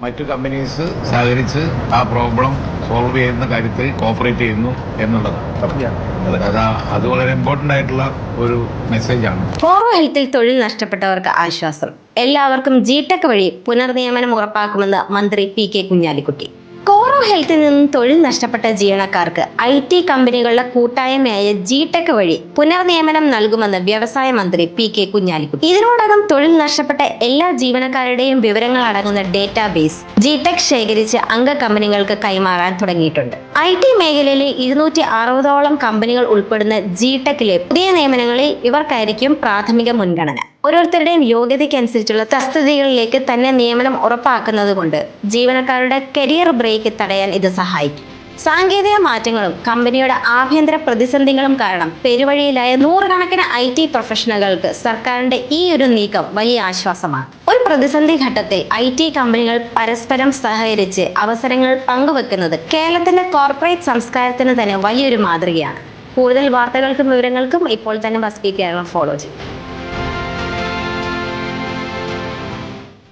മറ്റു കമ്പനീസ് സഹകരിച്ച് ആ പ്രോബ്ലം സോൾവ് ചെയ്യുന്ന കാര്യത്തിൽ കോപ്പറേറ്റ് ചെയ്യുന്നു എന്നുള്ളതാണ്. അത് വളരെ ഇമ്പോർട്ടൻ്റ് ആയിട്ടുള്ള ഒരു മെസ്സേജാണ്. കോറോ ഹെൽത്തിൽ തൊഴിൽ നഷ്ടപ്പെട്ടവർക്ക് ആശ്വാസം. എല്ലാവർക്കും ജിടെക് വഴി പുനർനിയമനം ഉറപ്പാക്കുമെന്ന് മന്ത്രി പി.കെ. കുഞ്ഞാലിക്കുട്ടി. കോറോ ഹെൽത്തിൽ നിന്നും തൊഴിൽ നഷ്ടപ്പെട്ട ജീവനക്കാർക്ക് IT കമ്പനികളുടെ കൂട്ടായ്മയായ ജിടെക് വഴി പുനർനിയമനം നൽകുമെന്ന് വ്യവസായ മന്ത്രി പി.കെ. കുഞ്ഞാലിക്കുട്ടി. ഇതിനോടകം തൊഴിൽ നഷ്ടപ്പെട്ട എല്ലാ ജീവനക്കാരുടെയും വിവരങ്ങൾ അടങ്ങുന്ന ഡേറ്റാബേസ് ജിടെക് ശേഖരിച്ച് അംഗ കമ്പനികൾക്ക് കൈമാറാൻ തുടങ്ങിയിട്ടുണ്ട്. IT മേഖലയിലെ 260ഓളം കമ്പനികൾ ഉൾപ്പെടുന്ന ജിടെക്കിലെ പുതിയ നിയമനങ്ങളിൽ ഇവർക്കായിരിക്കും പ്രാഥമിക മുൻഗണന. ഓരോരുത്തരുടെയും യോഗ്യതയ്ക്കനുസരിച്ചുള്ള തസ്തികകളിലേക്ക് തന്നെ നിയമനം ഉറപ്പാക്കുന്നത് കൊണ്ട് ജീവനക്കാരുടെ കരിയർ ബ്രേക്ക് തടയാൻ ഇത് സഹായിക്കും. സാങ്കേതിക മാറ്റങ്ങളും കമ്പനിയുടെ ആഭ്യന്തര പ്രതിസന്ധികളും കാരണം പെരുവഴിയിലായ നൂറുകണക്കിന് IT പ്രൊഫഷണലുകൾക്ക് സർക്കാരിന്റെ ഈ ഒരു നീക്കം വലിയ ആശ്വാസമാണ്. ഒരു പ്രതിസന്ധി ഘട്ടത്തിൽ IT കമ്പനികൾ പരസ്പരം സഹകരിച്ച് അവസരങ്ങൾ പങ്കുവെക്കുന്നത് കേരളത്തിന്റെ കോർപ്പറേറ്റ് സംസ്കാരത്തിന് തന്നെ വലിയൊരു മാതൃകയാണ്. കൂടുതൽ വാർത്തകൾക്കും വിവരങ്ങൾക്കും ഇപ്പോൾ തന്നെ ബസ്പി കേരളം ഫോളോ ചെയ്യും.